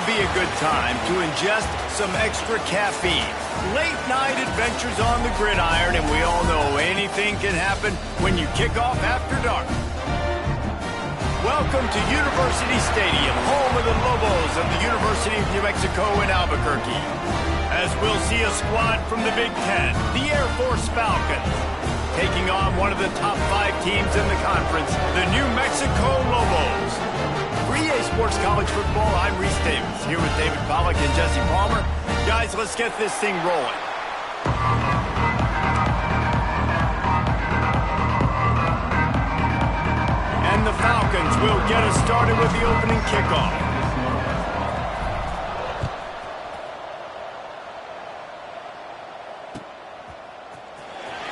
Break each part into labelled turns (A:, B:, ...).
A: be a good time to ingest some extra caffeine. Late night adventures on the gridiron, and we all know anything can happen when you kick off after dark. Welcome to University Stadium, home of the Lobos of the University of New Mexico in Albuquerque. As we'll see a squad from the Big Ten, the Air Force Falcons, taking on one of the top 5 teams in the conference, the New Mexico Lobos. For EA Sports College Football, I'm Reese Davis, here with David Pollack and Jesse Palmer. Guys, let's get this thing rolling. And the Falcons will get us started with the opening kickoff.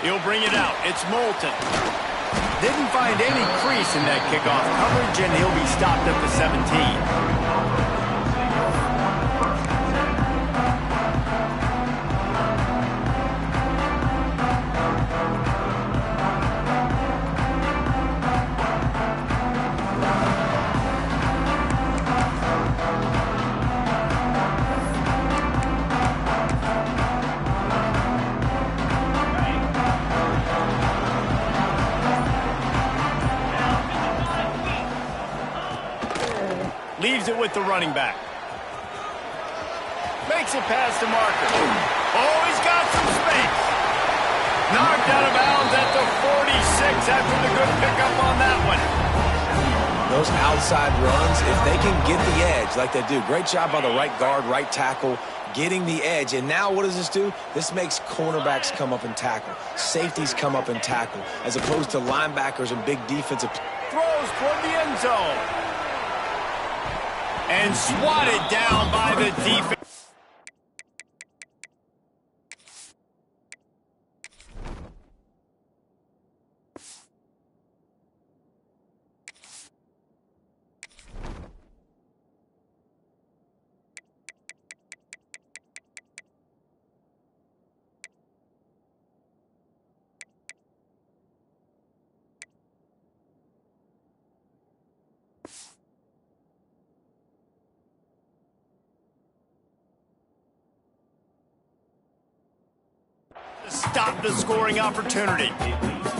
A: He'll bring it out. It's Moulton. Didn't find any crease in that kickoff coverage, and he'll be stopped at the 17. Leaves it with the running back. Makes it past the marker. Oh, he's got some space. Knocked out of bounds at the 46 after the good pickup on that one.
B: Those outside runs, if they can get the edge like they do, great job by the right guard, right tackle, getting the edge. And now what does this do? This makes cornerbacks come up and tackle. Safeties come up and tackle, as opposed to linebackers and big defensive.
A: Throws toward the end zone. And swatted down by the defense. Stop the scoring opportunity.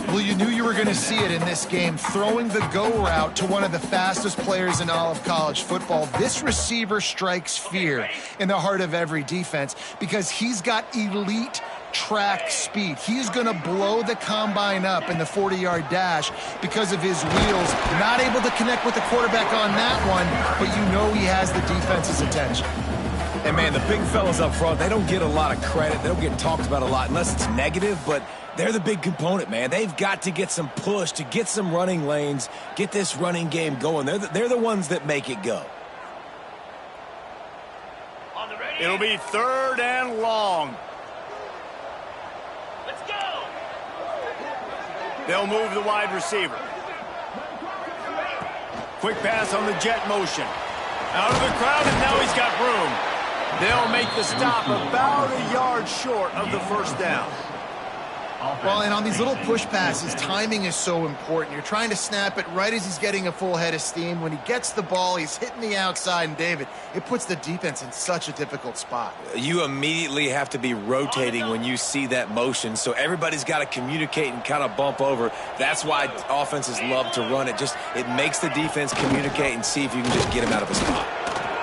C: Well, you knew you were going to see it in this game, throwing the go route to one of the fastest players in all of college football. This receiver strikes fear in the heart of every defense because he's got elite track speed. He's going to blow the combine up in the 40-yard dash because of his wheels. Not able to connect with the quarterback on that one, but you know he has the defense's attention.
B: And, man, the big fellas up front, they don't get a lot of credit. They don't get talked about a lot unless it's negative, but they're the big component, man. They've got to get some push, to get some running lanes, get this running game going. They're the ones that make it go.
A: It'll be 3rd and long.
D: Let's go!
A: They'll move the wide receiver. Quick pass on the jet motion. Out of the crowd, and now he's got room. They'll make the stop about a yard short of the first down.
C: Well, and on these little push passes, timing is so important. You're trying to snap it right as he's getting a full head of steam. When he gets the ball, he's hitting the outside, and David, it puts the defense in such a difficult spot.
B: You immediately have to be rotating when you see that motion, so everybody's got to communicate and kind of bump over. That's why offenses love to run it. It makes the defense communicate and see if you can just get him out of a spot.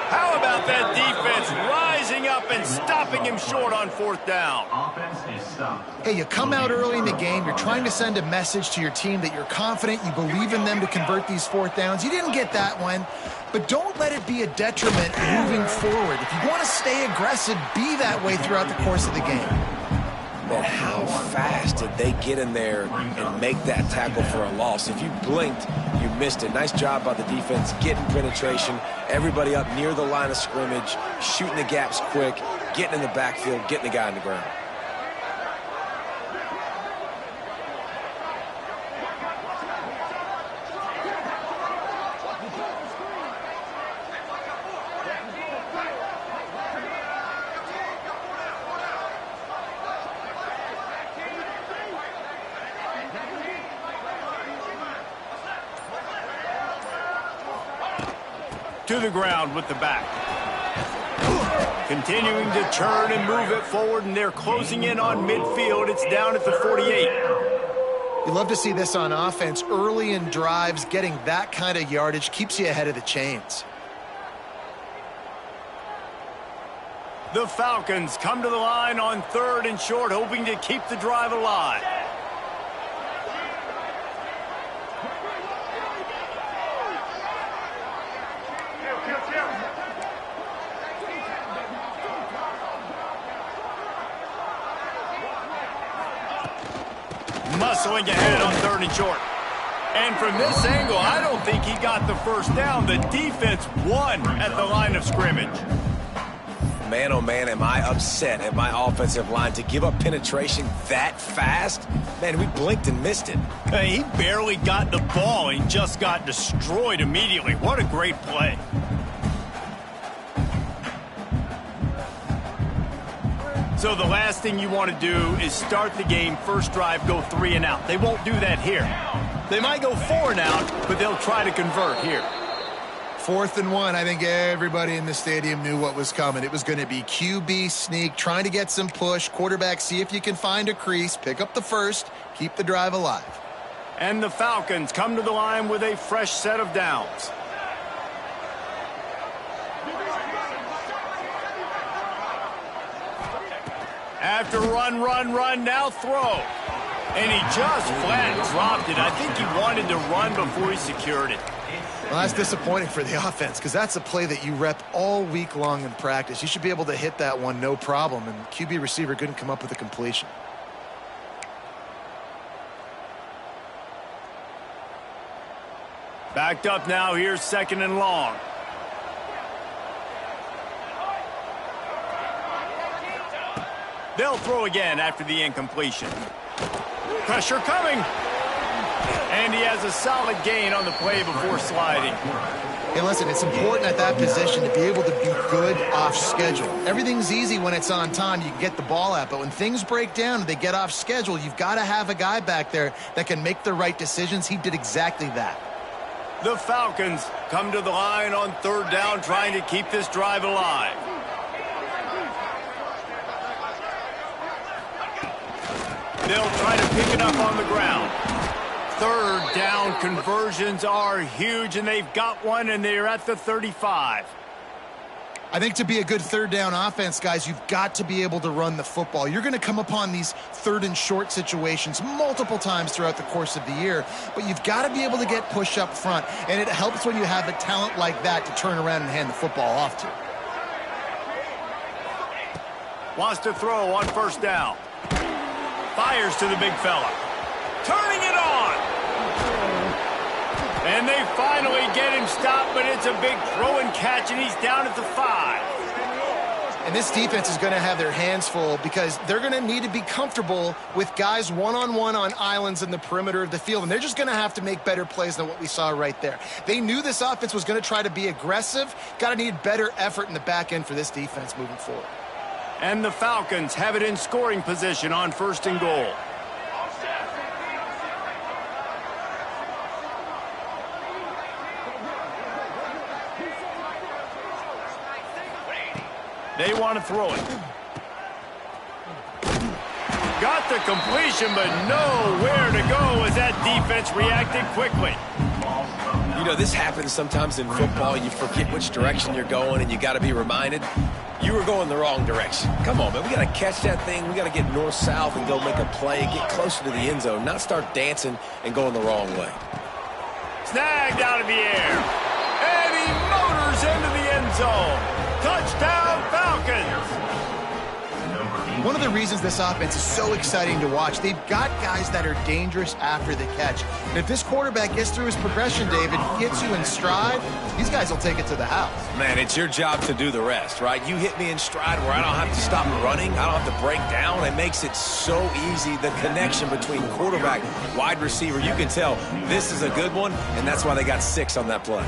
A: How about that defense rising up and stopping him short on 4th down?
C: Hey, you come out early in the game, you're trying to send a message to your team that you're confident, you believe in them to convert these 4th downs. You didn't get that one, but don't let it be a detriment moving forward. If you want to stay aggressive, be that way throughout the course of the game.
B: Man, how fast did they get in there and make that tackle for a loss? If you blinked, you missed it. Nice job by the defense, getting penetration, everybody up near the line of scrimmage, shooting the gaps quick, getting in the backfield, getting the guy on the ground.
A: To the ground with the back. Continuing to turn and move it forward, and they're closing in on midfield. It's down at the 48.
C: You love to see this on offense. Early in drives, getting that kind of yardage keeps you ahead of the chains.
A: The Falcons come to the line on 3rd and short, hoping to keep the drive alive. Muscling ahead on 3rd and short. And from this angle, I don't think he got the first down. The defense won at the line of scrimmage.
B: Man, oh man, am I upset at my offensive line to give up penetration that fast? Man, we blinked and missed it.
A: Hey, he barely got the ball. He just got destroyed immediately. What a great play. So the last thing you want to do is start the game, first drive, go 3 and out. They won't do that here. They might go 4 and out, but they'll try to convert here.
C: 4th and 1, I think everybody in the stadium knew what was coming. It was going to be QB sneak, trying to get some push. Quarterback, see if you can find a crease, pick up the first, keep the drive alive.
A: And the Falcons come to the line with a fresh set of downs. After run, now throw. And he just flat dropped it. I think he wanted to run before he secured it.
C: Well, that's disappointing for the offense because that's a play that you rep all week long in practice. You should be able to hit that one no problem, and QB receiver couldn't come up with a completion.
A: Backed up now, here's 2nd and long. They'll throw again after the incompletion. Pressure coming. And he has a solid gain on the play before sliding.
C: Hey, listen, it's important at that position to be able to be good off schedule. Everything's easy when it's on time. You can get the ball out. But when things break down and they get off schedule, you've got to have a guy back there that can make the right decisions. He did exactly that.
A: The Falcons come to the line on 3rd down, trying to keep this drive alive. They'll try to pick it up on the ground. 3rd down conversions are huge, and they've got one, and they're at the 35.
C: I think to be a good 3rd down offense, guys, you've got to be able to run the football. You're going to come upon these 3rd and short situations multiple times throughout the course of the year, but you've got to be able to get push up front, and it helps when you have a talent like that to turn around and hand the football off to.
A: Wants to throw on 1st down. Fires to the big fella. Turning it on. And they finally get him stopped, but it's a big throw and catch, and he's down at the 5.
C: And this defense is going to have their hands full because they're going to need to be comfortable with guys one-on-one on islands in the perimeter of the field, and they're just going to have to make better plays than what we saw right there. They knew this offense was going to try to be aggressive. Got to need better effort in the back end for this defense moving forward.
A: And the Falcons have it in scoring position on 1st and goal. They want to throw it. Got the completion, but nowhere to go as that defense reacted quickly.
B: You know, this happens sometimes in football. You forget which direction you're going, and you got to be reminded you were going the wrong direction. Come on, man. We got to catch that thing. We got to get north-south and go make a play, get closer to the end zone, not start dancing and going the wrong way.
A: Snagged out of the air. And he motors into the end zone. Touchdown, Falcons.
C: One of the reasons this offense is so exciting to watch, they've got guys that are dangerous after the catch. And if this quarterback gets through his progression, David, gets you in stride, these guys will take it to the house.
B: Man, it's your job to do the rest, right? You hit me in stride where I don't have to stop running. I don't have to break down. It makes it so easy, the connection between quarterback, wide receiver. You can tell this is a good one, and that's why they got 6 on that play.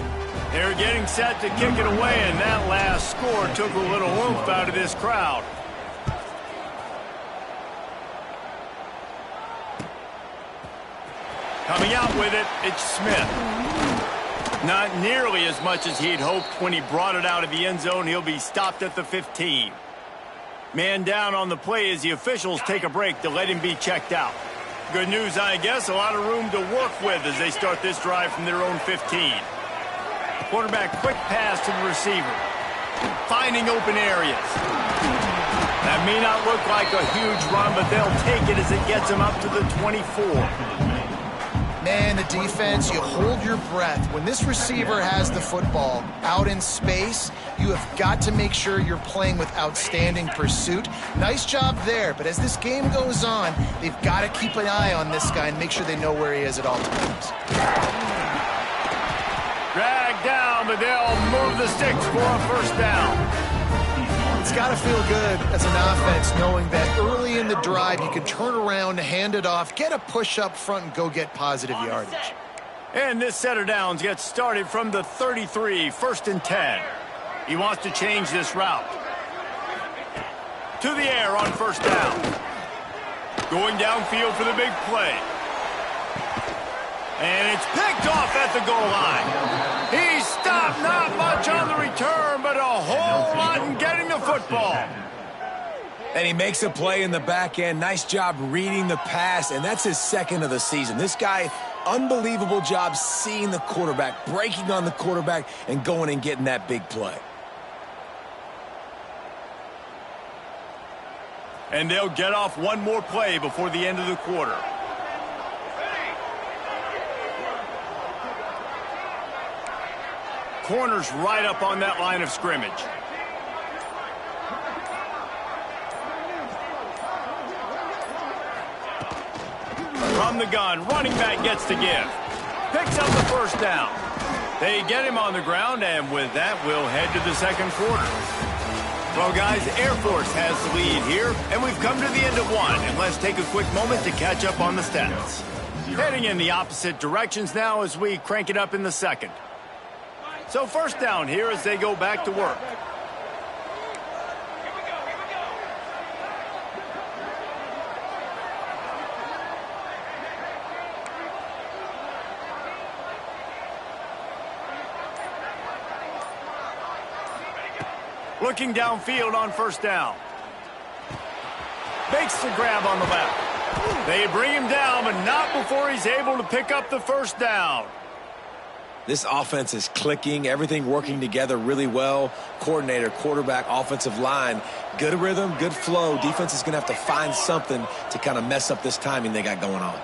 A: They're getting set to kick it away, and that last score took a little oomph out of this crowd. Coming out with it, it's Smith. Not nearly as much as he'd hoped when he brought it out of the end zone. He'll be stopped at the 15. Man down on the play as the officials take a break to let him be checked out. Good news, I guess, a lot of room to work with as they start this drive from their own 15. Quarterback quick pass to the receiver. Finding open areas. That may not look like a huge run, but they'll take it as it gets them up to the 24.
C: Man, the defense, you hold your breath. When this receiver has the football out in space, you have got to make sure you're playing with outstanding pursuit. Nice job there, but as this game goes on, they've got to keep an eye on this guy and make sure they know where he is at all times.
A: Dragged down, but they'll move the sticks for a first down.
C: It's got to feel good as an offense knowing that early in the drive you can turn around, hand it off, get a push up front, and go get positive yardage.
A: And this set of downs gets started from the 33, 1st and 10. He wants to change this route. To the air on first down. Going downfield for the big play. And it's picked off at the goal line. He stopped, not much on the return, but a whole lot in getting the football.
B: And he makes a play in the back end. Nice job reading the pass, and that's his second of the season. This guy, unbelievable job seeing the quarterback, breaking on the quarterback, and going and getting that big play.
A: And they'll get off one more play before the end of the quarter. Corners right up on that line of scrimmage. From the gun, running back gets to give. Picks up the first down. They get him on the ground, and with that, we'll head to the second quarter. Well, guys, Air Force has the lead here, and we've come to the end of one. And let's take a quick moment to catch up on the stats. Heading in the opposite directions now as we crank it up in the second. So first down here as they go back to work. Looking downfield on first down. Makes the grab on the left. They bring him down, but not before he's able to pick up the first down.
B: This offense is clicking, everything working together really well. Coordinator, quarterback, offensive line, good rhythm, good flow. Defense is going to have to find something to kind of mess up this timing they got going on.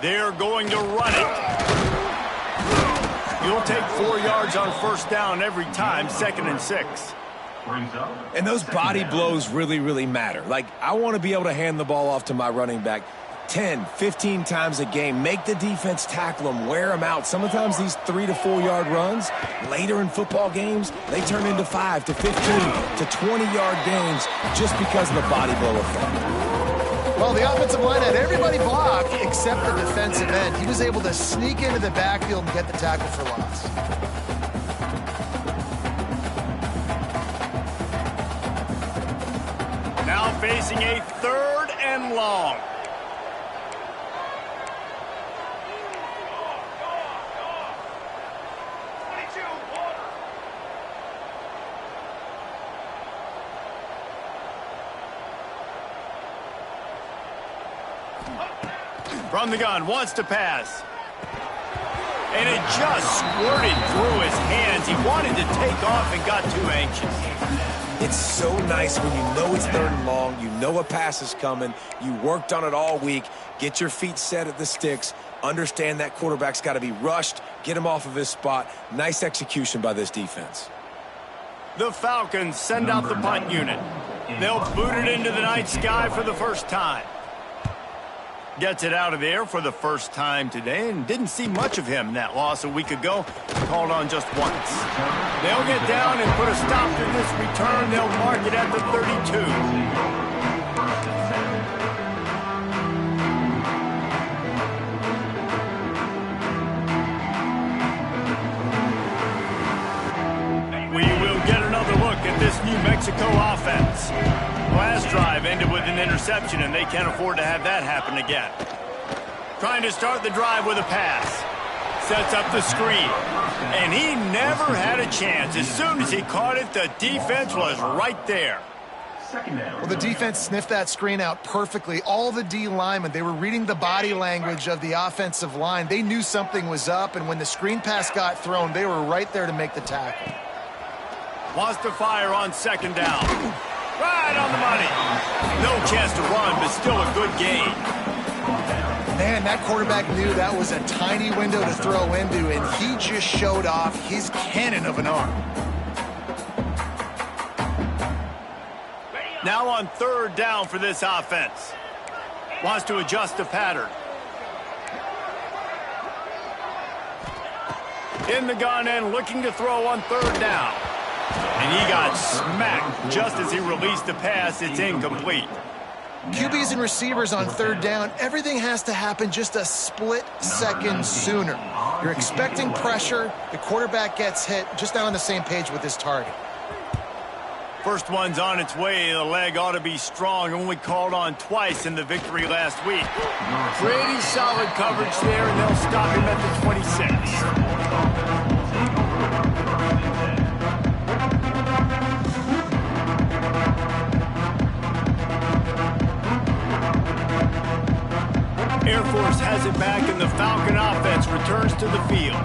A: They're going to run it. You'll take 4 yards on first down every time, 2nd and 6.
B: And those body blows really, really matter. Like, I want to be able to hand the ball off to my running back 10, 15 times a game. Make the defense tackle them, wear them out. Sometimes these 3 to 4 yard runs, later in football games, they turn into 5 to 15 to 20 yard games just because of the body blow effect.
C: Well, the offensive line had everybody blocked except the defensive end. He was able to sneak into the backfield and get the tackle for loss.
A: Now facing a 3rd and long. From the gun, wants to pass. And it just squirted through his hands. He wanted to take off and got too anxious.
B: It's so nice when you know it's 3rd and long, you know a pass is coming, you worked on it all week, get your feet set at the sticks, understand that quarterback's got to be rushed, get him off of his spot. Nice execution by this defense.
A: The Falcons send out the punt unit. They'll boot it into the night sky for the first time. Gets it out of there for the first time today and didn't see much of him in that loss a week ago. Called on just once. They'll get down and put a stop to this return. They'll mark it at the 32. We will get another look at this New Mexico offense. Last drive ended with an interception, and they can't afford to have that happen again. Trying to start the drive with a pass. Sets up the screen. And he never had a chance. As soon as he caught it, the defense was right there.
C: Well, the defense sniffed that screen out perfectly. All the D linemen, they were reading the body language of the offensive line. They knew something was up, and when the screen pass got thrown, they were right there to make the tackle.
A: Wants to fire on second down. Right on the money. No chance to run, but still a good gain.
C: Man, that quarterback knew that was a tiny window to throw into, and he just showed off his cannon of an arm.
A: Now on third down for this offense. Wants to adjust the pattern. In the gun and looking to throw on third down. And he got smacked just as he released the pass. It's incomplete.
C: QBs and receivers on third down, everything has to happen just a split second sooner. You're expecting pressure, the quarterback gets hit, just not on the same page with his target.
A: First one's on its way. The leg ought to be strong. Only called on twice in the victory last week. Pretty solid coverage there, and they'll stop him at the 26. Air Force has it back, and the Falcon offense returns to the field.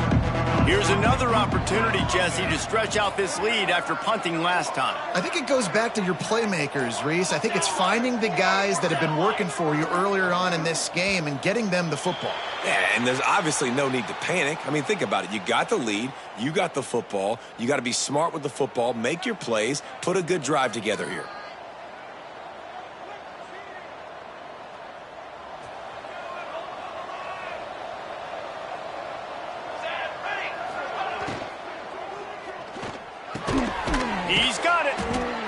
A: Here's another opportunity, Jesse, to stretch out this lead after punting last time.
C: I think it goes back to your playmakers, Reese. I think it's finding the guys that have been working for you earlier on in this game and getting them the football.
B: Yeah, and there's obviously no need to panic. I mean, think about it. You got the lead. You got the football. You got to be smart with the football, make your plays, put a good drive together here.
A: He's got it.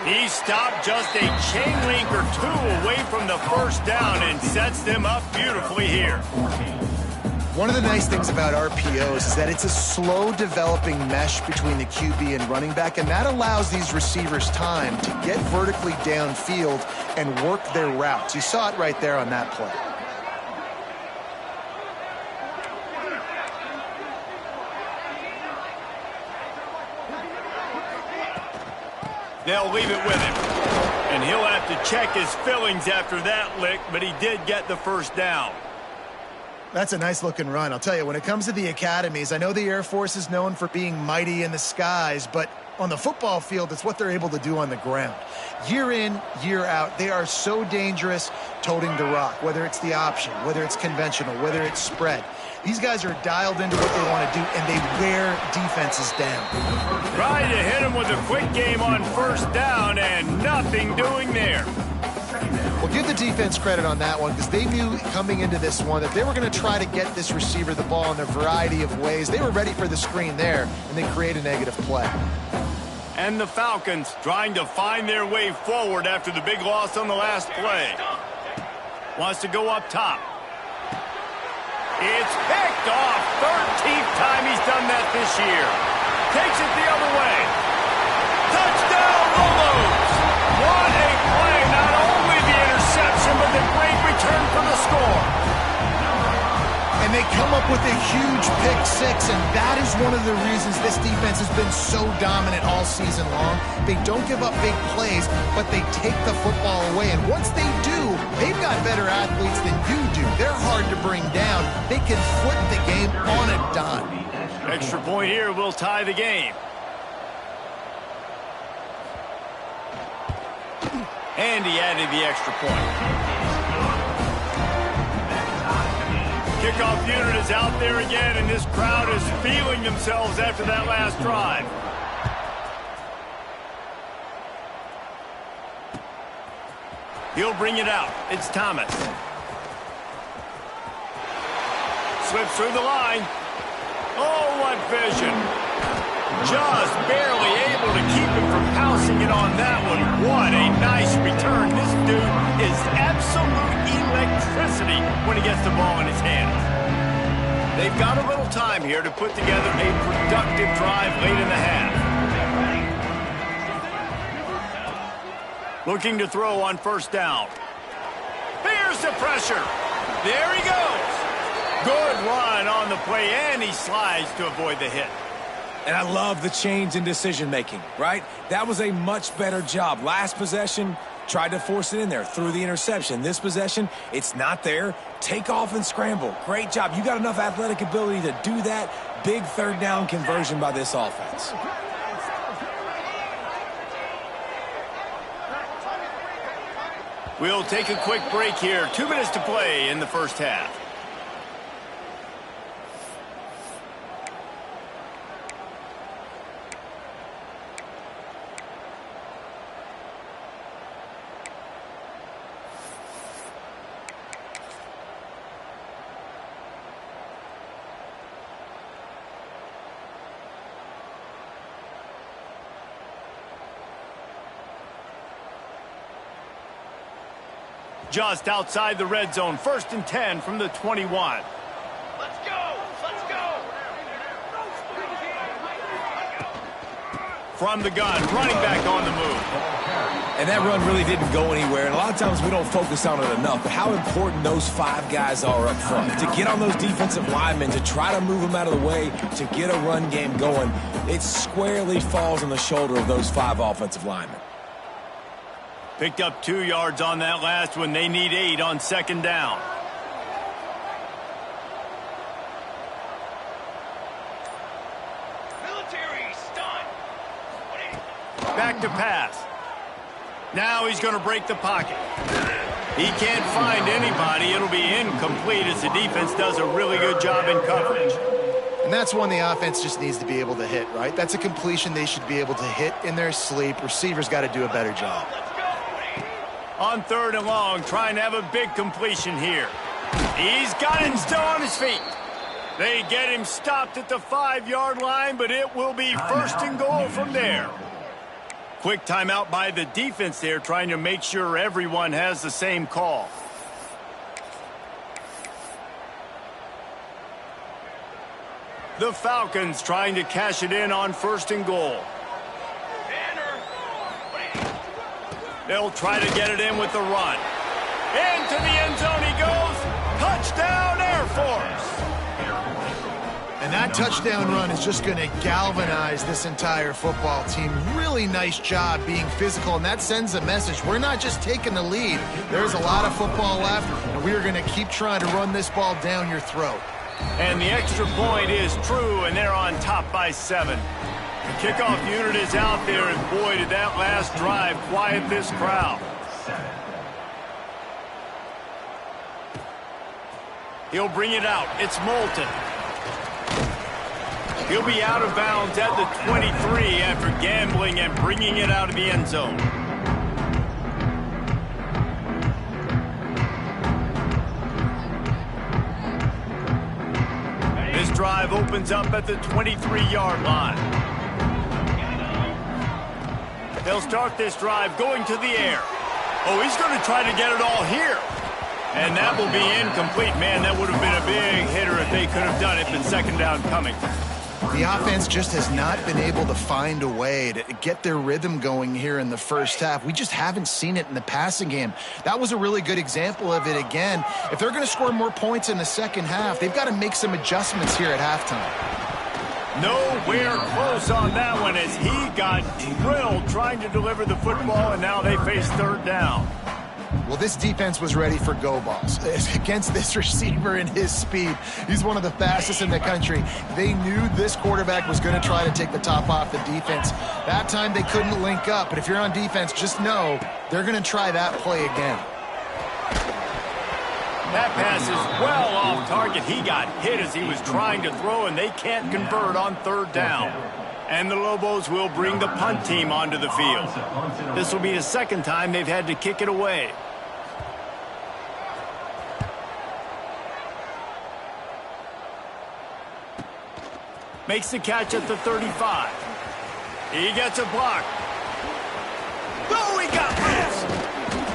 A: He stopped just a chain link or two away from the first down and sets them up beautifully here.
C: One of the nice things about RPOs is that it's a slow developing mesh between the QB and running back, and that allows these receivers time to get vertically downfield and work their routes. You saw it right there on that play.
A: They'll leave it with him. And he'll have to check his fillings after that lick, but he did get the first down.
C: That's a nice-looking run. I'll tell you, when it comes to the academies, I know the Air Force is known for being mighty in the skies, but on the football field, it's what they're able to do on the ground. Year in, year out, they are so dangerous toting the rock, whether it's the option, whether it's conventional, whether it's spread. These guys are dialed into what they want to do, and they wear defenses down.
A: Trying to hit him with a quick game on first down, and nothing doing there.
C: Well, give the defense credit on that one, because they knew coming into this one that they were going to try to get this receiver the ball in a variety of ways. They were ready for the screen there, and they create a negative play.
A: And the Falcons trying to find their way forward after the big loss on the last play. Wants to go up top. It's picked off. 13th time he's done that this year. Takes it the other way. Touchdown, Lobos! What a play. Not only the interception, but the great return for the score.
C: And they come up with a huge pick six, and that is one of the reasons this defense has been so dominant all season long. They don't give up big plays, but they take the football away. And once they do, they've got better athletes than you do. They're hard to bring down. They can flip the game on a dime.
A: Extra point here will tie the game. And he added the extra point. Kickoff unit is out there again, and this crowd is feeling themselves after that last drive. He'll bring it out. It's Thomas. Slips through the line. Oh, what vision. Just barely able to keep him from pouncing it on that one. What a nice return. This dude is absolute electricity when he gets the ball in his hands. They've got a little time here to put together a productive drive late in the half. Looking to throw on first down. Here's the pressure. There he goes. Good run on the play, and he slides to avoid the hit.
B: And I love the change in decision-making, right? That was a much better job. Last possession, tried to force it in there, threw the interception. This possession, it's not there. Take off and scramble. Great job. You got enough athletic ability to do that. Big third down conversion by this offense.
A: We'll take a quick break here. 2 minutes to play in the first half. Just outside the red zone, 1st and 10 from the 21.
D: Let's go! Let's go!
A: From the gun, running back on the move.
B: And that run really didn't go anywhere. And a lot of times we don't focus on it enough. But how important those 5 guys are up front. To get on those defensive linemen, to try to move them out of the way, to get a run game going, it squarely falls on the shoulder of those 5 offensive linemen.
A: Picked up 2 yards on that last one. They need 8 on 2nd down.
D: Military stunt.
A: Back to pass. Now he's going to break the pocket. He can't find anybody. It'll be incomplete as the defense does a really good job in coverage.
C: And that's one the offense just needs to be able to hit, right? That's a completion they should be able to hit in their sleep. Receivers got to do a better job.
A: On 3rd and long, trying to have a big completion here. He's got him still on his feet. They get him stopped at the 5-yard line, but it will be 1st and goal from there. Quick timeout by the defense there, trying to make sure everyone has the same call. The Falcons trying to cash it in on 1st and goal. They'll try to get it in with the run. Into the end zone he goes. Touchdown, Air Force.
C: And that touchdown run is just going to galvanize this entire football team. Really nice job being physical, and that sends a message. We're not just taking the lead. There's a lot of football left, and we are going to keep trying to run this ball down your throat.
A: And the extra point is true, and they're on top by 7. The kickoff unit is out there, and boy, did that last drive quiet this crowd. He'll bring it out. It's Moulton. He'll be out of bounds at the 23 after gambling and bringing it out of the end zone. This drive opens up at the 23-yard line. They'll start this drive going to the air. Oh, he's going to try to get it all here. And that will be incomplete. Man, that would have been a big hitter if they could have done it, but 2nd down coming.
C: The offense just has not been able to find a way to get their rhythm going here in the first half. We just haven't seen it in the passing game. That was a really good example of it again. If they're going to score more points in the second half, they've got to make some adjustments here at halftime.
A: Nowhere close on that one as he got drilled trying to deliver the football, and now they face 3rd down.
C: Well, this defense was ready for go balls. Against this receiver and his speed, he's one of the fastest in the country. They knew this quarterback was going to try to take the top off the defense. That time they couldn't link up, but if you're on defense, just know they're going to try that play again.
A: That pass is well off target. He got hit as he was trying to throw, and they can't convert on 3rd down. And the Lobos will bring the punt team onto the field. This will be the 2nd time they've had to kick it away. Makes the catch at the 35. He gets a block. Oh, he got loose.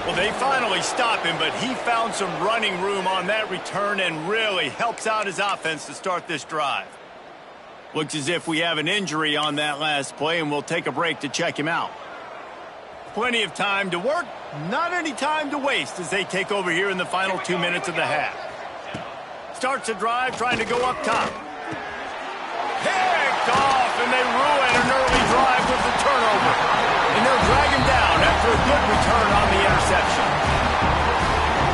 A: Well, they finally stop him, but he found some running room on that return and really helps out his offense to start this drive. Looks as if we have an injury on that last play, and we'll take a break to check him out. Plenty of time to work, not any time to waste as they take over here in the final 2 minutes of the half. Starts a drive trying to go up top. Picked off, and they ruin an early drive with the turnover. And they'll drag him down after a good return on the interception.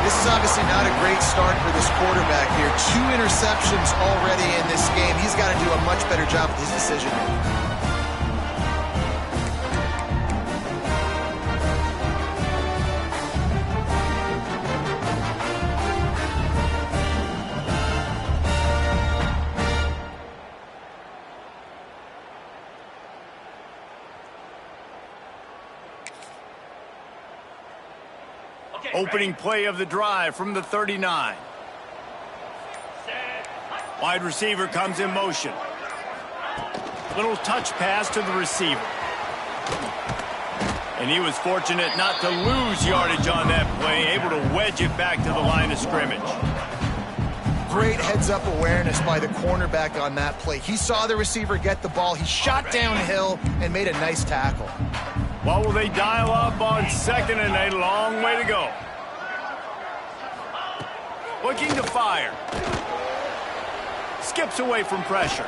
C: This is obviously not a great start for this quarterback here. 2 interceptions already in this game. He's got to do a much better job with his decision making.
A: Opening play of the drive from the 39. Wide receiver comes in motion. Little touch pass to the receiver. And he was fortunate not to lose yardage on that play, able to wedge it back to the line of scrimmage.
C: Great heads-up awareness by the cornerback on that play. He saw the receiver get the ball. He shot downhill and made a nice tackle.
A: Well, will they dial up on 2nd and a long way to go? Looking to fire. Skips away from pressure.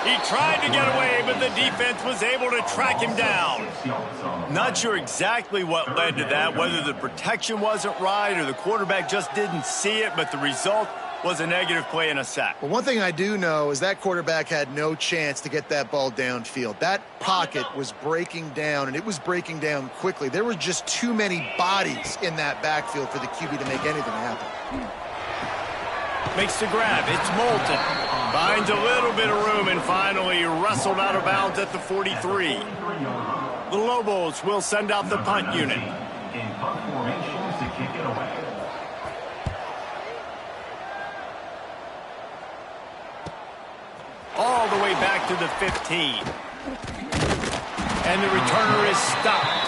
A: He tried to get away, but the defense was able to track him down. Not sure exactly what led to that, whether the protection wasn't right or the quarterback just didn't see it, but the result was a negative play and a sack.
C: Well, one thing I do know is that quarterback had no chance to get that ball downfield. That pocket was breaking down, and it was breaking down quickly. There were just too many bodies in that backfield for the QB to make anything happen.
A: Makes the grab. It's Moulton. Finds a little bit of room and finally wrestled out of bounds at the 43. The Lobos will send out the punt unit. All the way back to the 15. And the returner is stopped.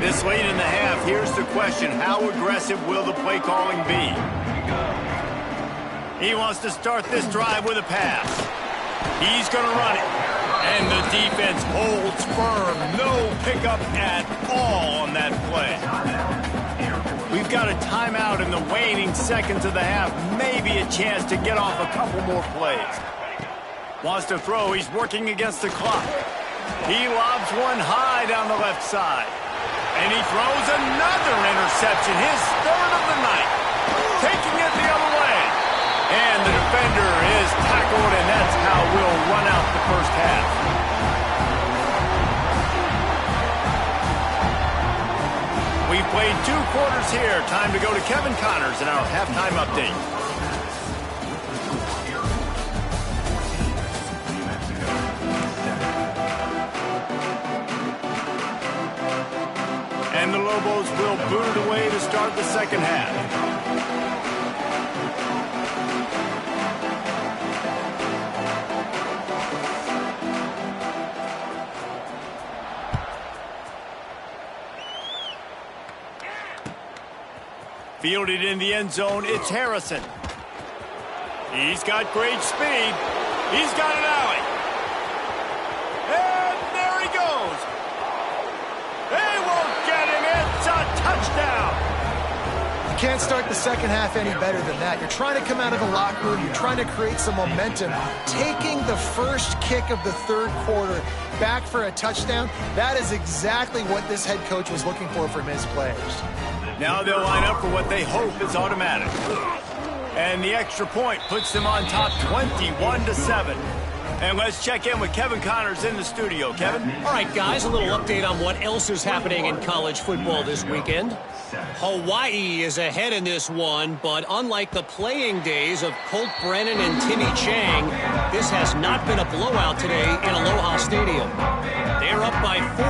A: This late in the half, here's the question. How aggressive will the play calling be? He wants to start this drive with a pass. He's going to run it. And the defense holds firm. No pickup at all on that play. We've got a timeout in the waning seconds of the half. Maybe a chance to get off a couple more plays. Wants to throw. He's working against the clock. He lobs one high down the left side. And he throws another interception, his 3rd of the night. Taking it the other way. And the defender is tackled, and that's how we'll run out the first half. We've played 2 quarters here. Time to go to Kevin Connors in our halftime update. And the Lobos will boot it away to start the second half. Fielded in the end zone, it's Harrison. He's got great speed. He's got an alley. And there he goes. They won't get him. It's a touchdown.
C: You can't start the second half any better than that. You're trying to come out of the locker room. You're trying to create some momentum. Taking the first kick of the 3rd quarter back for a touchdown, that is exactly what this head coach was looking for from his players.
A: Now they'll line up for what they hope is automatic. And the extra point puts them on top 21-7. And let's check in with Kevin Connors in the studio. Kevin?
E: All right, guys, a little update on what else is happening in college football this weekend. Hawaii is ahead in this one, but unlike the playing days of Colt Brennan and Timmy Chang, this has not been a blowout today in Aloha Stadium. They're up by 4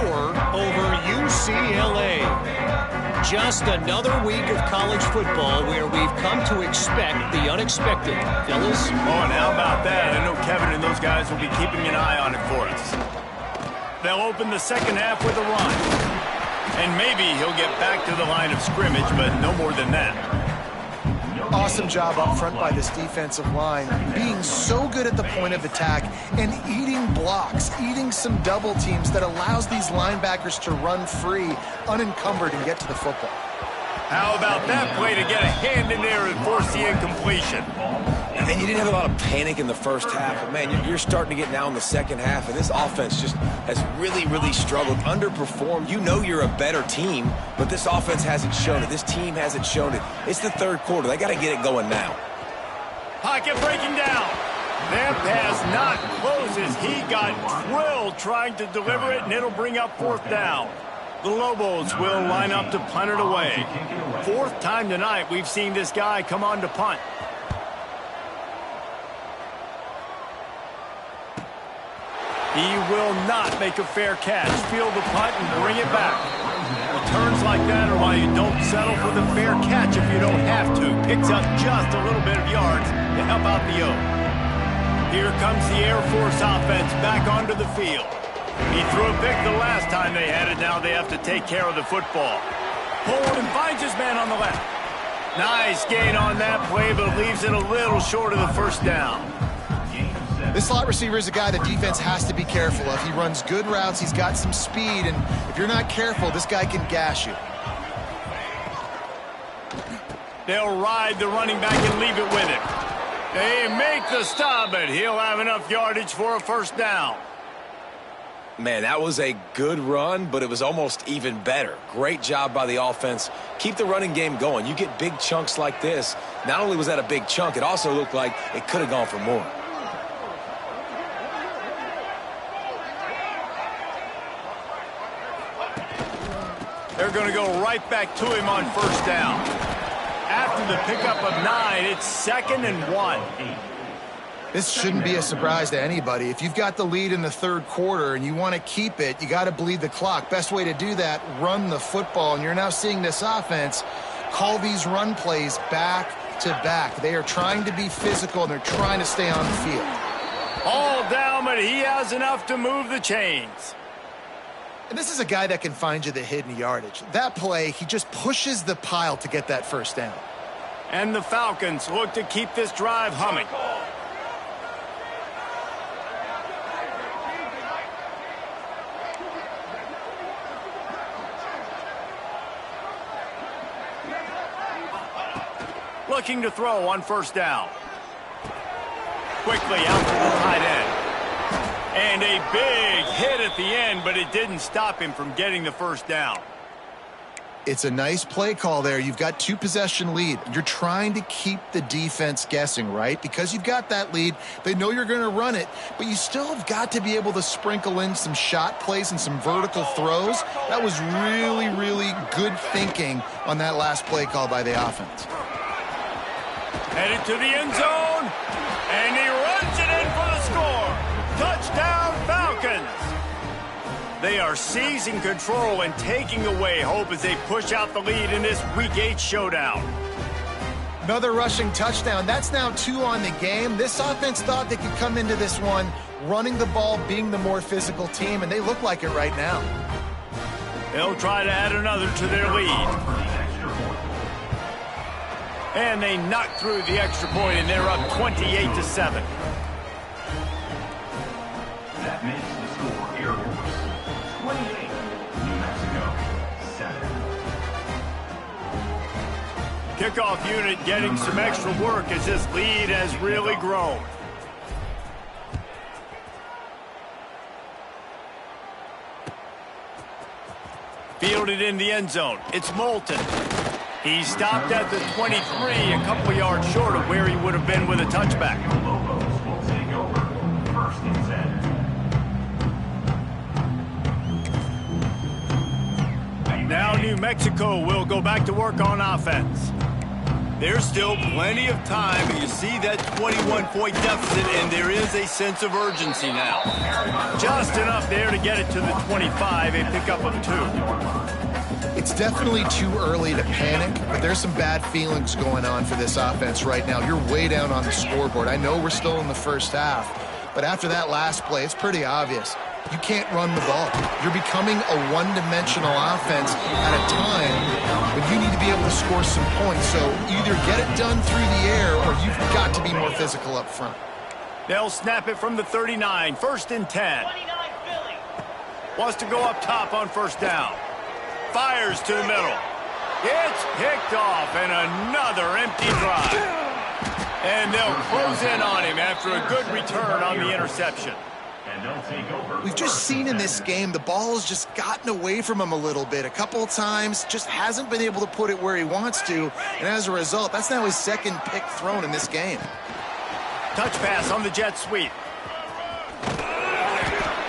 E: over UCLA. Just another week of college football where we've come to expect the unexpected. Fellas?
A: Oh, and how about that? I know Kevin and those guys will be keeping an eye on it for us. They'll open the second half with a run. And maybe he'll get back to the line of scrimmage, but no more than that.
C: Awesome job up front by this defensive line, being so good at the point of attack and eating blocks, eating some double teams that allows these linebackers to run free, unencumbered, and get to the football.
A: How about that play to get a hand in there and force the incompletion?
B: And you didn't have a lot of panic in the first half, but man, you're starting to get now in the second half, and this offense just has really, really struggled, underperformed. You know you're a better team, but this offense hasn't shown it. This team hasn't shown it. It's the third quarter. They got to get it going now.
A: Pocket breaking down. That pass not closes. He got drilled trying to deliver it, and it'll bring up fourth down. The Lobos will line up to punt it away. Fourth time tonight we've seen this guy come on to punt. He will not make a fair catch. Field the punt and bring it back. Returns like that are why you don't settle for the fair catch if you don't have to. Picks up just a little bit of yards to help out the O. Here comes the Air Force offense back onto the field. He threw a pick the last time they had it. Now they have to take care of the football. Forward and finds his man on the left. Nice gain on that play, but leaves it a little short of the first down.
C: This slot receiver is a guy the defense has to be careful of. He runs good routes. He's got some speed, and if you're not careful, this guy can gash you.
A: They'll ride the running back and leave it with him. They make the stop, but he'll have enough yardage for a first down.
B: Man, that was a good run, but it was almost even better. Great job by the offense. Keep the running game going. You get big chunks like this. Not only was that a big chunk, it also looked like it could have gone for more.
A: They're going to go right back to him on first down. After the pickup of 9, it's 2nd and 1.
C: This shouldn't be a surprise to anybody. If you've got the lead in the third quarter and you want to keep it, you got to bleed the clock. Best way to do that, run the football. And you're now seeing this offense call these run plays back to back. They are trying to be physical, and they're trying to stay on the field.
A: All down, but he has enough to move the chains.
C: And this is a guy that can find you the hidden yardage. That play, he just pushes the pile to get that first down.
A: And the Falcons look to keep this drive humming. Looking to throw on first down. Quickly out to the tight end. And a big hit at the end, but it didn't stop him from getting the first down.
C: It's a nice play call there. You've got 2-possession lead. You're trying to keep the defense guessing, right? Because you've got that lead. They know you're going to run it, but you still have got to be able to sprinkle in some shot plays and some vertical throws. That was really, really good thinking on that last play call by the offense.
A: Headed to the end zone, and he runs it in for the score. Touchdown, Falcons. They are seizing control and taking away hope as they push out the lead in this Week 8 showdown.
C: Another rushing touchdown. That's now 2 on the game. This offense thought they could come into this one running the ball, being the more physical team, and they look like it right now.
A: They'll try to add another to their lead. And they knock through the extra point, and they're up 28-7.
F: That makes the score Air Force 28, New Mexico 7.
A: Kickoff unit getting some extra work as this lead has really grown. Fielded in the end zone. It's Moulton. He stopped at the 23, a couple yards short of where he would have been with a touchback.
F: The Lobos will take over 1st and 10.
A: Now New Mexico will go back to work on offense. There's still plenty of time. You see that 21-point deficit, and there is a sense of urgency now. Just enough there to get it to the 25, a pickup of 2.
C: It's definitely too early to panic, but there's some bad feelings going on for this offense right now. You're way down on the scoreboard. I know we're still in the first half, but after that last play, it's pretty obvious. You can't run the ball. You're becoming a one-dimensional offense at a time when you need to be able to score some points. So either get it done through the air or you've got to be more physical up front.
A: They'll snap it from the 39, 1st and 10.
D: 29 Philly.
A: Wants to go up top on 1st down. Fires to the middle. It's picked off, and another empty drive. And they'll close in on him after a good return on the interception.
F: And they'll take over.
C: We've just seen in this game the ball has just gotten away from him a little bit. A couple of times, just hasn't been able to put it where he wants to. And as a result, that's now his 2nd pick thrown in this game.
A: Touch pass on the jet sweep.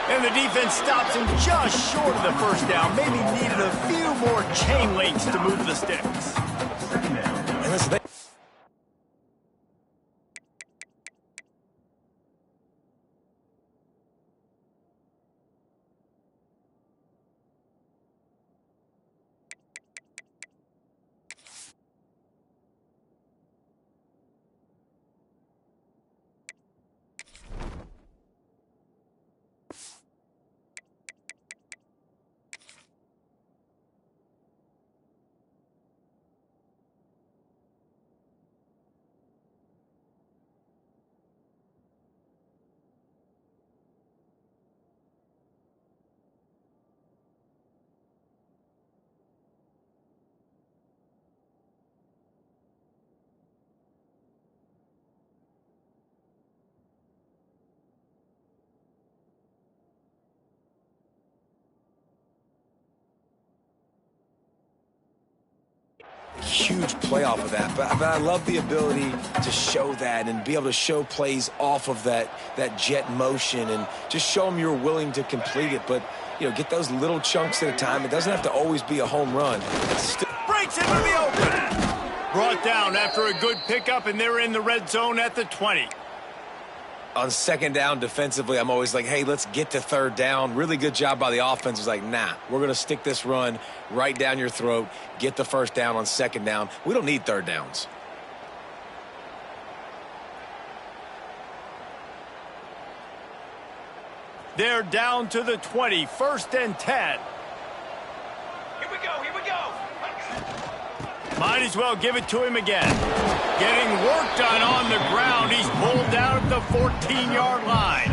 A: And the defense stops him just short of the 1st down. Maybe needed a few more chain links to move the sticks.
B: And listen, huge play off of that, but I love the ability to show that and be able to show plays off of that jet motion and just show them you're willing to complete it. But get those little chunks at a time. It doesn't have to always be a home run.
A: Breaks into the open. Brought down after a good pickup, and they're in the red zone at the 20.
B: On 2nd down defensively, I'm always like, hey, let's get to 3rd down. Really good job by the offense. It's like, nah, we're going to stick this run right down your throat, get the 1st down on 2nd down. We don't need 3rd downs.
A: They're down to the 20, 1st and 10.
D: Here we go, here we go.
A: Might as well give it to him again. Getting work done on the ground. He's pulled down at the 14-yard line.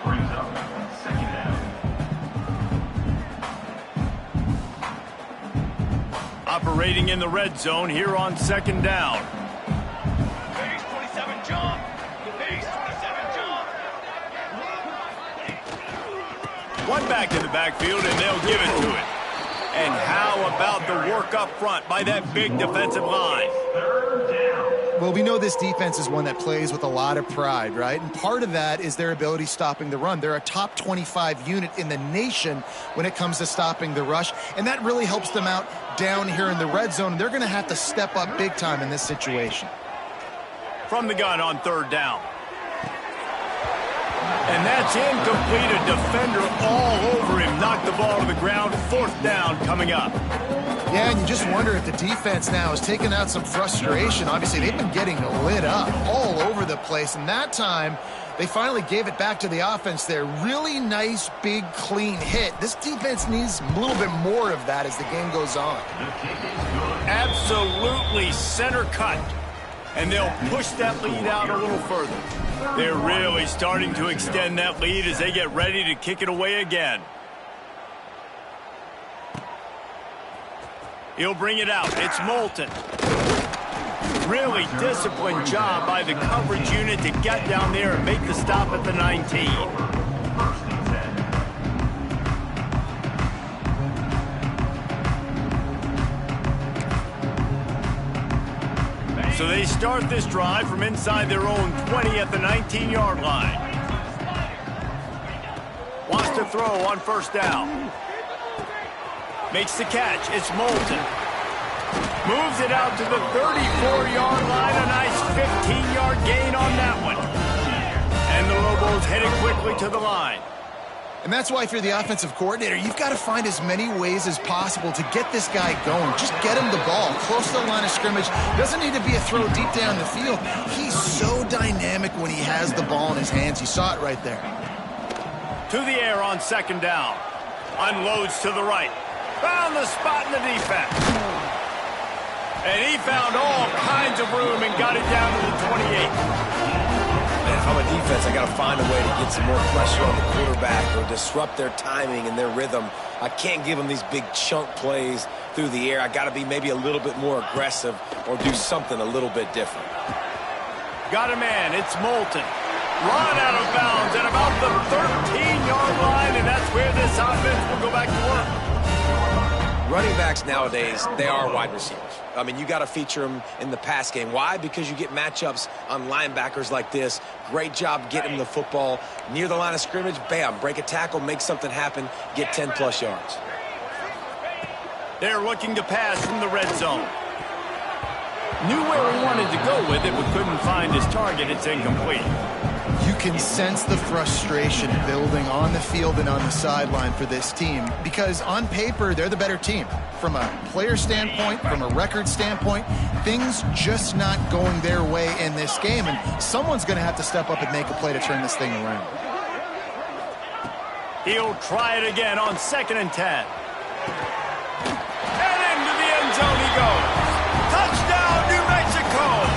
F: Brings up 2nd down.
A: Operating in the red zone here on 2nd down.
D: Base 27 jump. Base 27 jump.
A: One back in the backfield, and they'll give it to it. And how about the work up front by that big defensive line?
F: 3rd down.
C: Well, we know this defense is one that plays with a lot of pride, right? And part of that is their ability stopping the run. They're a top 25 unit in the nation when it comes to stopping the rush, and that really helps them out down here in the red zone. They're going to have to step up big time in this situation.
A: From the gun on 3rd down. And that's incomplete. A defender all over him. Knocked the ball to the ground. 4th down coming up.
C: Yeah, and you just wonder if the defense now is taking out some frustration. Obviously, they've been getting lit up all over the place. And that time, they finally gave it back to the offense there. Really nice, big, clean hit. This defense needs a little bit more of that as the game goes on.
A: Absolutely center cut. And they'll push that lead out a little further. They're really starting to extend that lead as they get ready to kick it away again. He'll bring it out. It's Moulton. Really disciplined job by the coverage unit to get down there and make the stop at the 19.
F: 1st and 10.
A: So they start this drive from inside their own 20 at the 19-yard line. Wants to throw on 1st down. Makes the catch. It's Moulton. Moves it out to the 34-yard line. A nice 15-yard gain on that one. And the Lobos headed quickly to the line.
C: And that's why if you're the offensive coordinator, you've got to find as many ways as possible to get this guy going. Just get him the ball close to the line of scrimmage. Doesn't need to be a throw deep down the field. He's so dynamic when he has the ball in his hands. You saw it right there.
A: To the air on second down. Unloads to the right. Found the spot in the defense. And he found all kinds of room and got it down to the 28.
B: And if I'm a defense, I got to find a way to get some more pressure on the quarterback or disrupt their timing and their rhythm. I can't give them these big chunk plays through the air. I got to be maybe a little bit more aggressive or do something a little bit different.
A: Got a man. It's Moulton. Run out of bounds at about the 13-yard line, and that's where this offense will go back to work.
B: Running backs nowadays, they are wide receivers. I mean, you got to feature them in the pass game. Why? Because you get matchups on linebackers like this. Great job getting the football near the line of scrimmage. Bam, break a tackle, make something happen, get 10-plus yards.
A: They're looking to pass from the red zone. Knew where he wanted to go with it, but couldn't find his target. It's incomplete.
C: You can sense the frustration building on the field and on the sideline for this team because on paper, they're the better team. From a player standpoint, from a record standpoint, things just not going their way in this game, and someone's going to have to step up and make a play to turn this thing around.
A: He'll try it again on 2nd and 10. And into the end zone he goes. Touchdown, New Mexico!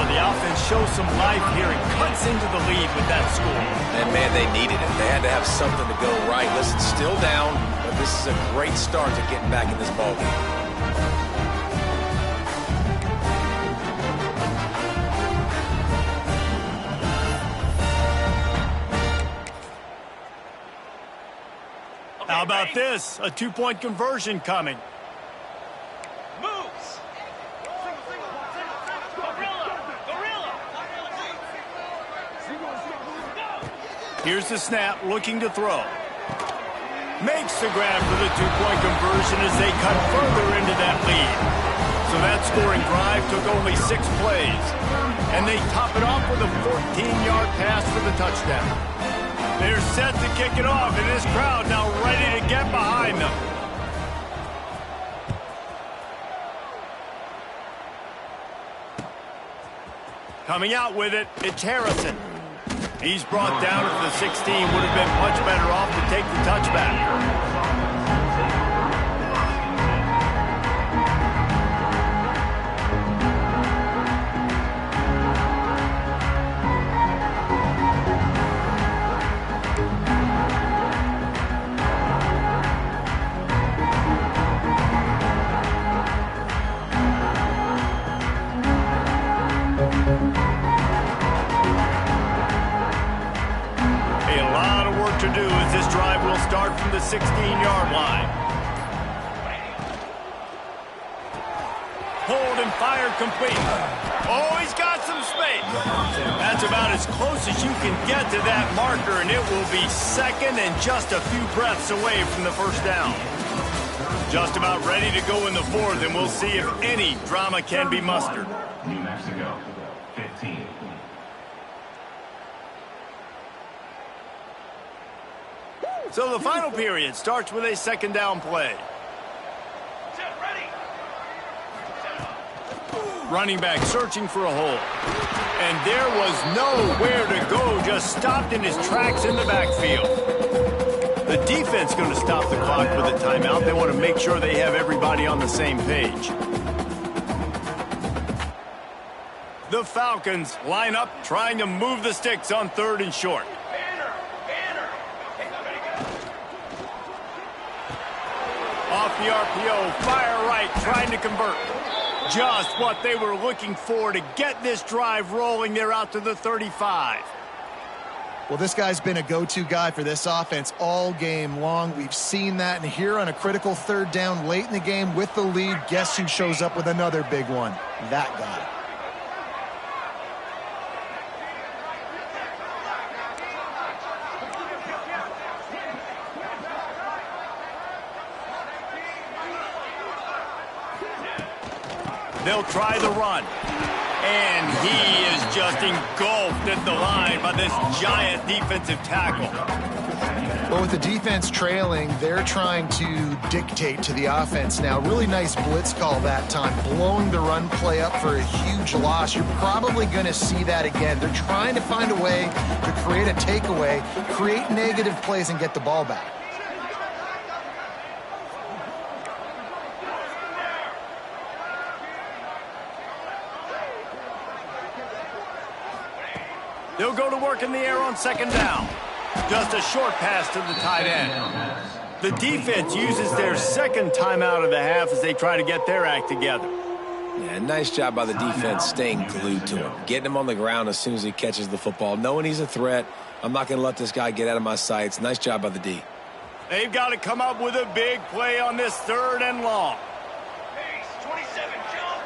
A: The offense shows some life here and cuts into the lead with that score.
B: And, man, they needed it. They had to have something to go right. Listen, still down, but this is a great start to getting back in this ballgame.
A: How about this? A two-point conversion coming. Here's the snap, looking to throw. Makes the grab for the two-point conversion as they cut further into that lead. So that scoring drive took only 6 plays. And they top it off with a 14-yard pass for the touchdown. They're set to kick it off, and this crowd now ready to get behind them. Coming out with it, it's Harrison. He's brought down at the 16. Would have been much better off to take the touchback. To do as this drive will start from the 16-yard line. Hold and fire complete. Oh, he's got some space. That's about as close as you can get to that marker, and it will be 2nd and just a few breaths away from the first down. Just about ready to go in the 4th, and we'll see if any drama can be mustered.
F: New Mexico, 15.
A: So the final period starts with a 2nd down play. Running back searching for a hole. And there was nowhere to go, just stopped in his tracks in the backfield. The defense going to stop the clock with a timeout. They want to make sure they have everybody on the same page. The Falcons line up trying to move the sticks on 3rd and short. Off the RPO, fire right, trying to convert. Just what they were looking for to get this drive rolling. They're out to the 35.
C: Well, this guy's been a go-to guy for this offense all game long. We've seen that, and here on a critical 3rd down late in the game with the lead, guess who shows up with another big one? That guy.
A: They'll try the run. And he is just engulfed at the line by this giant defensive tackle.
C: Well, with the defense trailing, they're trying to dictate to the offense now. Really nice blitz call that time, blowing the run play up for a huge loss. You're probably going to see that again. They're trying to find a way to create a takeaway, create negative plays, and get the ball back.
A: They'll go to work in the air on second down. Just a short pass to the tight end. The defense uses their second timeout of the half as they try to get their act together.
B: Yeah, nice job by the defense staying glued to him. Getting him on the ground as soon as he catches the football. Knowing he's a threat, I'm not going to let this guy get out of my sights. Nice job by the D.
A: They've got to come up with a big play on this 3rd and long.
D: Base 27, jump.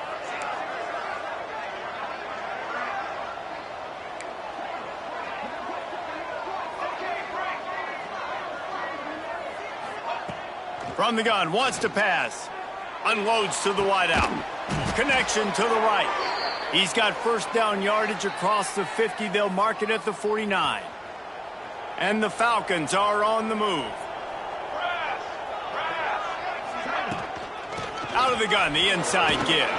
A: From the gun, wants to pass. Unloads to the wideout. Connection to the right. He's got first down yardage across the 50. They'll mark it at the 49. And the Falcons are on the move. Out of the gun, the inside give.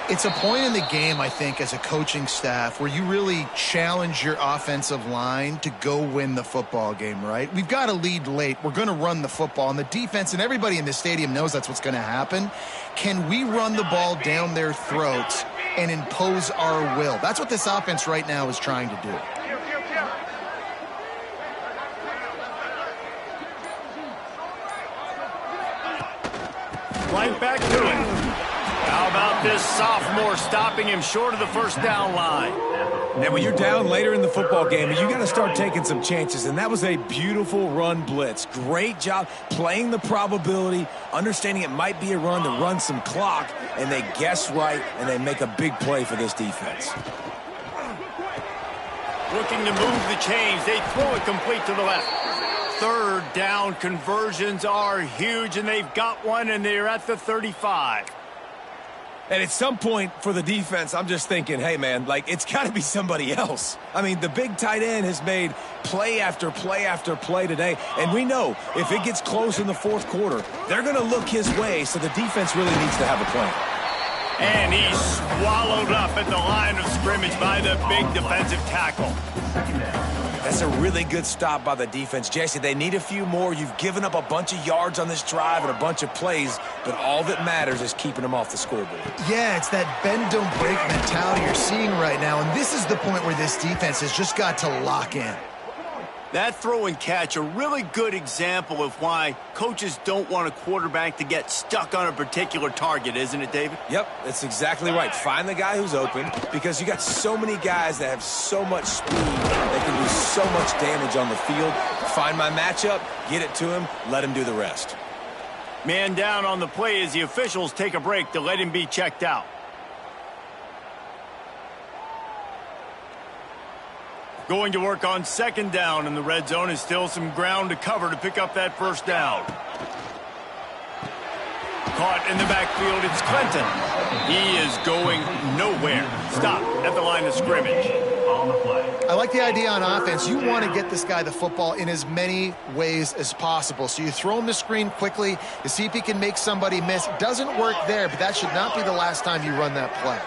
C: It's a point in the game, I think, as a coaching staff where you really challenge your offensive line to go win the football game, right? We've got to lead late. We're going to run the football, and the defense and everybody in the stadium knows that's what's going to happen. Can we run the ball down their throats and impose our will? That's what this offense right now is trying to do.
A: Right back to it. How about this sophomore stopping him short of the first down line?
B: Now, when you're down later in the football game, you got to start taking some chances, and that was a beautiful run blitz. Great job playing the probability, understanding it might be a run to run some clock, and they guess right, and they make a big play for this defense.
A: Looking to move the chains. They throw it complete to the left. 3rd down conversions are huge, and they've got one, and they're at the 35.
B: And at some point for the defense, I'm just thinking, hey, man, like, it's got to be somebody else. I mean, the big tight end has made play after play after play today. And we know if it gets close in the 4th quarter, they're going to look his way, so the defense really needs to have a plan.
A: And he's swallowed up at the line of scrimmage by the big defensive tackle.
B: That's a really good stop by the defense. Jesse, they need a few more. You've given up a bunch of yards on this drive and a bunch of plays, but all that matters is keeping them off the scoreboard.
C: Yeah, it's that bend, don't break mentality you're seeing right now, and this is the point where this defense has just got to lock in.
A: That throw and catch, a really good example of why coaches don't want a quarterback to get stuck on a particular target, isn't it, David?
B: Yep, that's exactly right. Find the guy who's open, because you got so many guys that have so much speed, they can do so much damage on the field. Find my matchup, get it to him, let him do the rest.
A: Man down on the play as the officials take a break to let him be checked out. Going to work on second down in the red zone is still some ground to cover to pick up that first down. Caught in the backfield, it's Clinton. He is going nowhere. Stop at the line of scrimmage.
C: I like the idea on offense. You want to get this guy the football in as many ways as possible. So you throw him the screen quickly to see if he can make somebody miss. Doesn't work there, but that should not be the last time you run that play.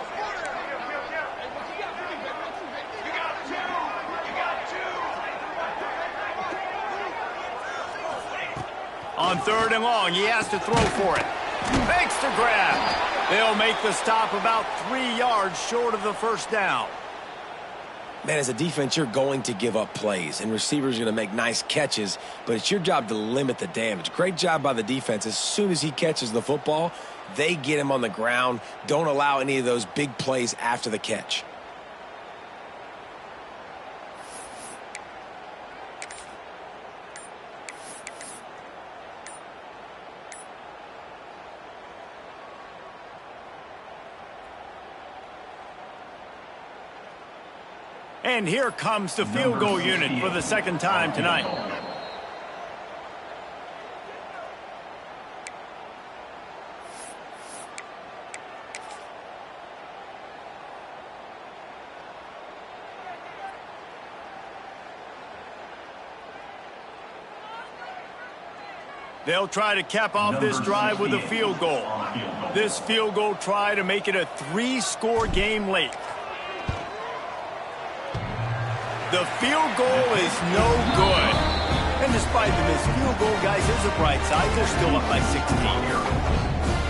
A: On 3rd and long, he has to throw for it. Makes the grab. They'll make the stop about 3 yards short of the first down.
B: Man, as a defense, you're going to give up plays, and receivers are going to make nice catches, but it's your job to limit the damage. Great job by the defense. As soon as he catches the football, they get him on the ground. Don't allow any of those big plays after the catch.
A: And here comes the field goal unit for the second time tonight. They'll try to cap off this drive with a field goal. This field goal try to make it a 3-score game late. The field goal is no good. And despite the missed field goal, guys, there's a bright side. They're still up by 16 here.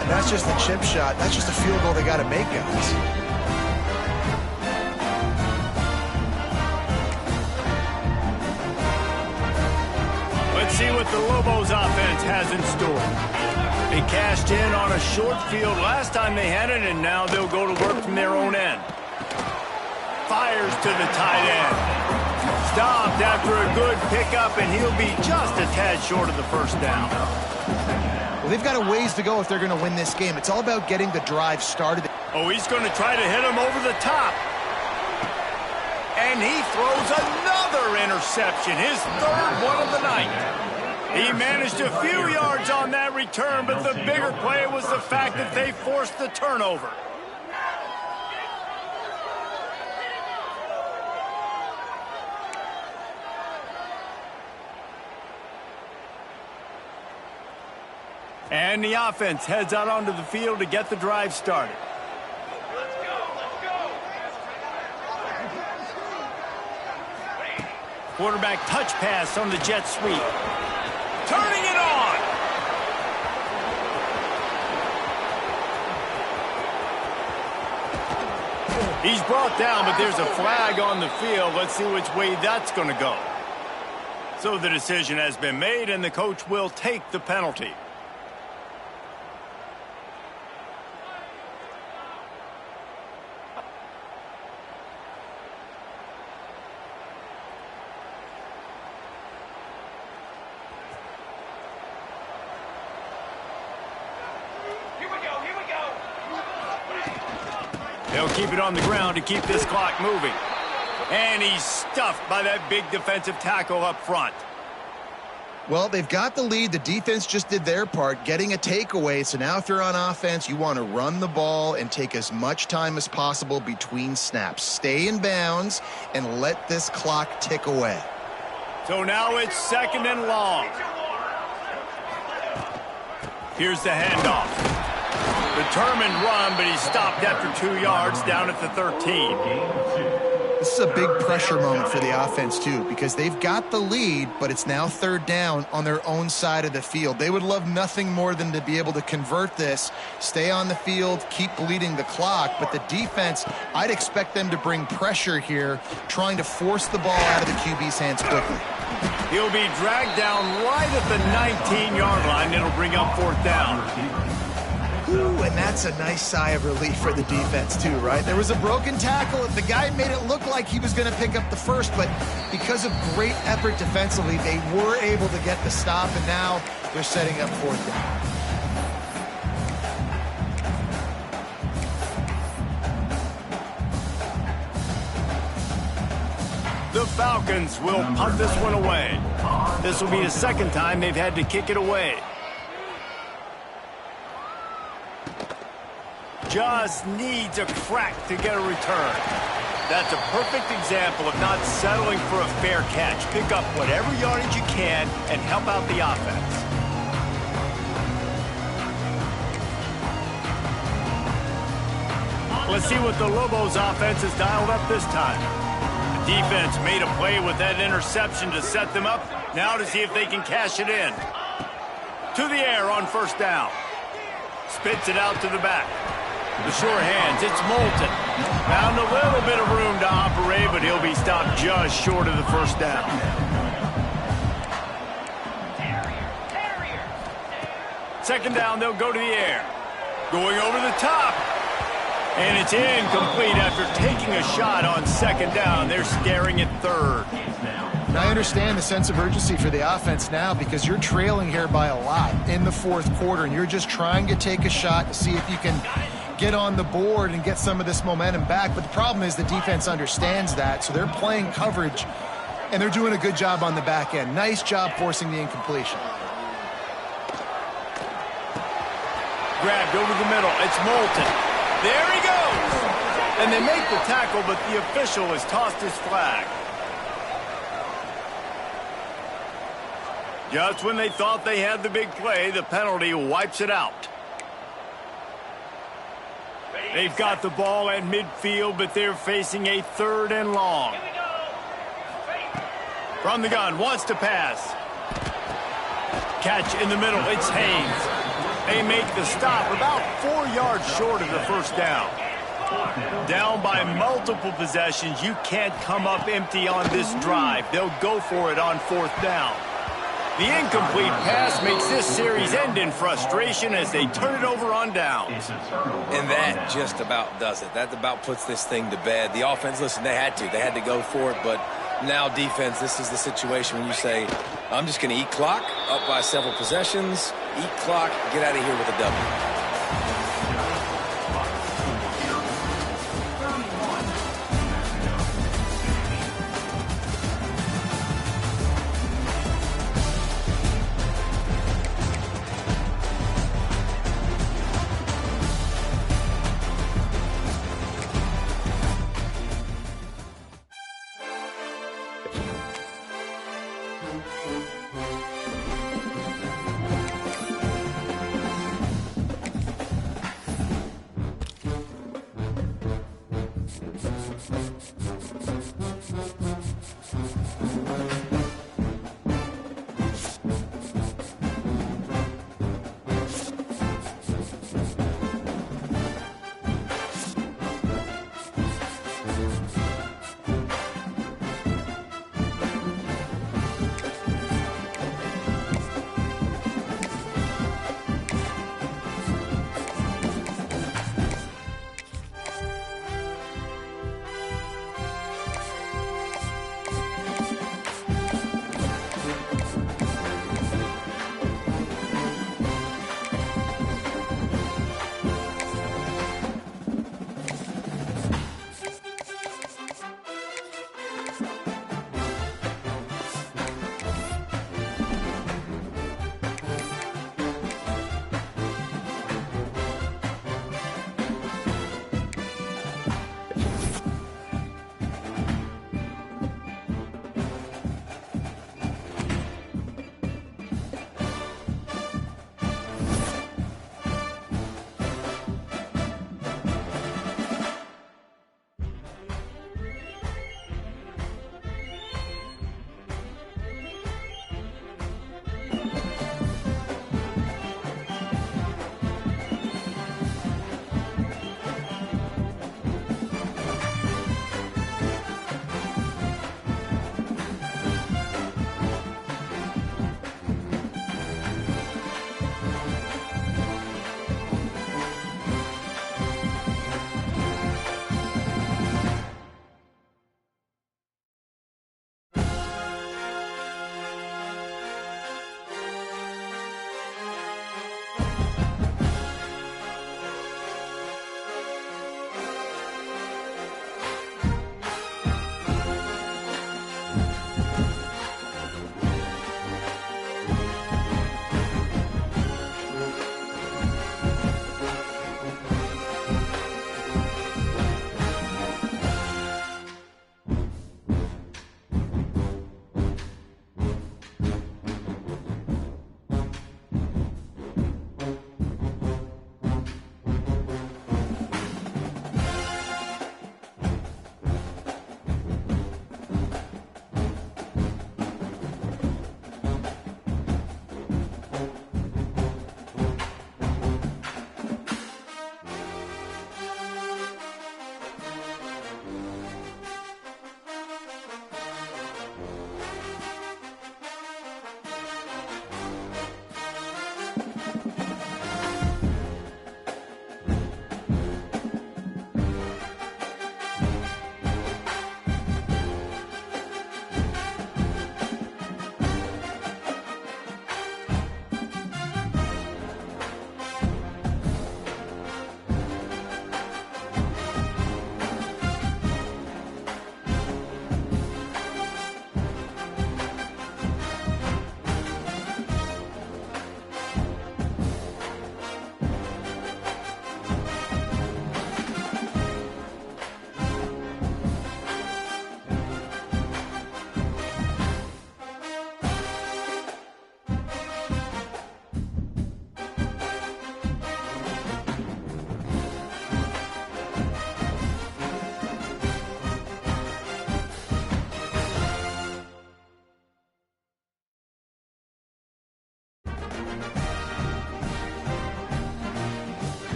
C: And that's just the chip shot. That's just a field goal they got to make, guys.
A: Let's see what the Lobos offense has in store. They cashed in on a short field last time they had it, and now they'll go to work from their own end. Fires to the tight end. Stopped after a good pickup, and he'll be just a tad short of the first down.
C: Well, they've got a ways to go if they're going to win this game. It's all about getting the drive started.
A: Oh, he's going to try to hit him over the top. And he throws another interception, his third one of the night. He managed a few yards on that return, but the bigger play was the fact that they forced the turnover. And the offense heads out onto the field to get the drive started.
D: Let's go, let's go.
A: Quarterback touch pass on the jet sweep. Turning it on. He's brought down, but there's a flag on the field. Let's see which way that's going to go. So the decision has been made, and the coach will take the penalty. They'll keep it on the ground to keep this clock moving. And he's stuffed by that big defensive tackle up front.
C: Well, they've got the lead. The defense just did their part, getting a takeaway. So now if you're on offense, you want to run the ball and take as much time as possible between snaps. Stay in bounds and let this clock tick away.
A: So now it's second and long. Here's the handoff. Determined run, but he's stopped after 2 yards down at the 13.
C: This is a big pressure moment for the offense, too, because they've got the lead, but it's now third down on their own side of the field. They would love nothing more than to be able to convert this, stay on the field, keep bleeding the clock. But the defense, I'd expect them to bring pressure here, trying to force the ball out of the QB's hands quickly.
A: He'll be dragged down right at the 19-yard line. It'll bring up fourth down.
C: Ooh, and that's a nice sigh of relief for the defense, too, right? There was a broken tackle. The guy made it look like he was going to pick up the first, but because of great effort defensively, they were able to get the stop, and now they're setting up fourth down.
A: The Falcons will punt this one away. This will be the second time they've had to kick it away. Just needs a crack to get a return. That's a perfect example of not settling for a fair catch. Pick up whatever yardage you can and help out the offense. Let's see what the Lobos offense has dialed up this time. The defense made a play with that interception to set them up. Now to see if they can cash it in. To the air on first down. Spits it out to the back. The sure hands, it's Moulton. Found a little bit of room to operate, but he'll be stopped just short of the first down. Second down, they'll go to the air. Going over the top. And it's incomplete after taking a shot on second down. They're staring at third.
C: And I understand the sense of urgency for the offense now because you're trailing here by a lot in the fourth quarter, and you're just trying to take a shot to see if you can get on the board and get some of this momentum back. But the problem is the defense understands that, so they're playing coverage, and they're doing a good job on the back end. Nice job forcing the incompletion.
A: Grabbed over the middle. It's Moulton. There he goes. And they make the tackle, but the official has tossed his flag. Just when they thought they had the big play, the penalty wipes it out. They've got the ball at midfield, but they're facing a 3rd and long. From the gun, wants to pass. Catch in the middle, it's Haynes. They make the stop about 4 yards short of the first down. Down by multiple possessions, you can't come up empty on this drive. They'll go for it on 4th down. The incomplete pass makes this series end in frustration as they turn it over on downs.
B: And that just about does it. That about puts this thing to bed. The offense, listen, they had to go for it, but now defense, this is the situation when you say, I'm just going to eat clock, up by several possessions, eat clock, get out of here with a W.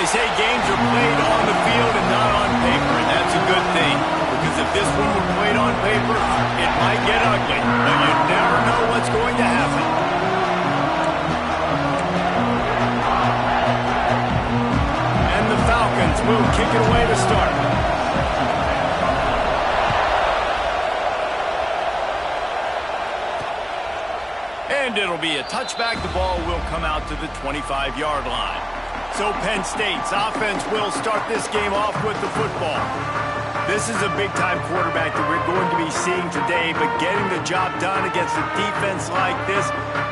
A: They say games are played on the field and not on paper, and that's a good thing. Because if this one were played on paper, it might get ugly. But you never know what's going to happen. And the Falcons will kick it away to start. And it'll be a touchback. The ball will come out to the 25-yard line. So Penn State's offense will start this game off with the football. This is a big-time quarterback that we're going to be seeing today, but getting the job done against a defense like this,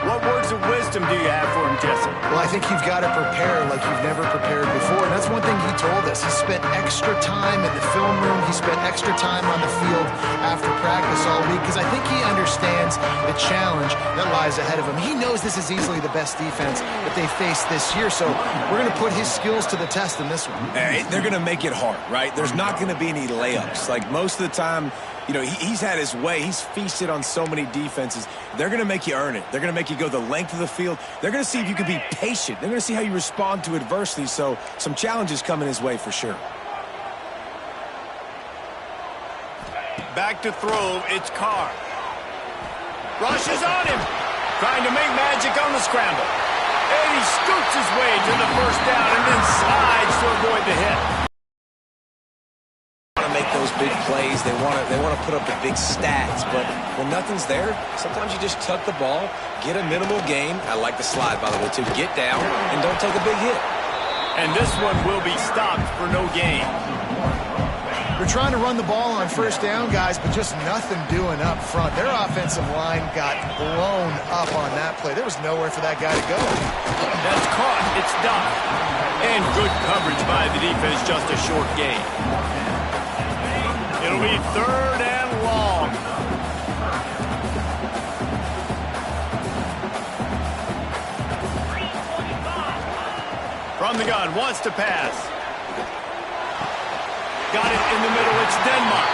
A: what words of wisdom do you have for him, Jesse?
C: Well, I think you've got to prepare like you've never prepared before, and that's one thing he told us. He spent extra time in the film room. He spent extra time on the field after practice all week because I think he understands the challenge that lies ahead of him. He knows this is easily the best defense that they face this year, so we're going to put his skills to the test in this one.
B: They're going to make it hard, right? There's not going to be any layups. Like most of the time, you know, he's had his way. He's feasted on so many defenses. They're going to make you earn it. They're going to make you go the length of the field. They're going to see if you can be patient. They're going to see how you respond to adversity. So some challenges coming his way for sure.
A: Back to throw, it's Carr. Rushes on him. Trying to make magic on the scramble. And he scoots his way to the first down and then slides to avoid the hit.
B: Make those big plays. They want to put up the big stats, but when nothing's there, sometimes you just tuck the ball, get a minimal gain. I like the slide, by the way, to get down and don't take a big hit.
A: And this one will be stopped for no gain.
C: They're trying to run the ball on first down, guys, but just nothing doing up front. Their offensive line got blown up on that play. There was nowhere for that guy to go.
A: That's caught. It's done. And good coverage by the defense, just a short gain. It'll be third and long. From the gun, wants to pass. Got it in the middle, it's Denmark.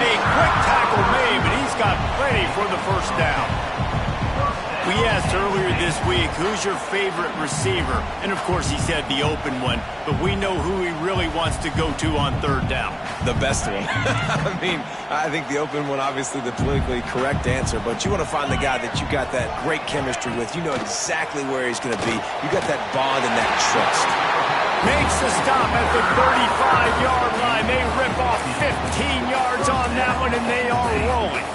A: A quick tackle made, but he's got plenty for the first down. We asked earlier this week, who's your favorite receiver? And, of course, he said the open one. But we know who he really wants to go to on third down.
B: The best one. I mean, I think the open one, obviously the politically correct answer. But you want to find the guy that you got that great chemistry with. You know exactly where he's going to be. You got that bond and that trust.
A: Makes the stop at the 35-yard line. They rip off 15 yards on that one, and they are rolling.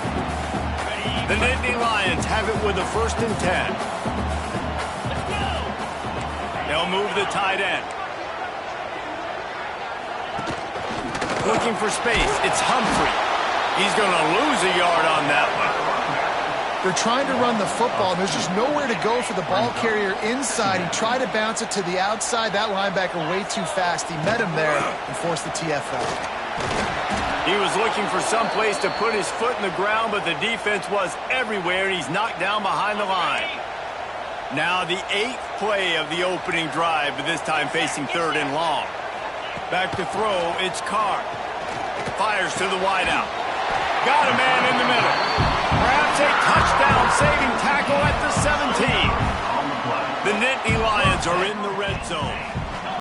A: The Nittany Lions have it with a 1st and 10. They'll move the tight end. Looking for space. It's Humphrey. He's going to lose a yard on that one.
C: They're trying to run the football, and there's just nowhere to go for the ball carrier inside. He tried to bounce it to the outside. That linebacker way too fast. He met him there and forced the TFL.
A: He was looking for some place to put his foot in the ground, but the defense was everywhere, and he's knocked down behind the line. Now the 8th play of the opening drive, but this time facing third and long. Back to throw, it's Carr. Fires to the wideout. Got a man in the middle. Perhaps a touchdown-saving tackle at the 17. The Nittany Lions are in the red zone.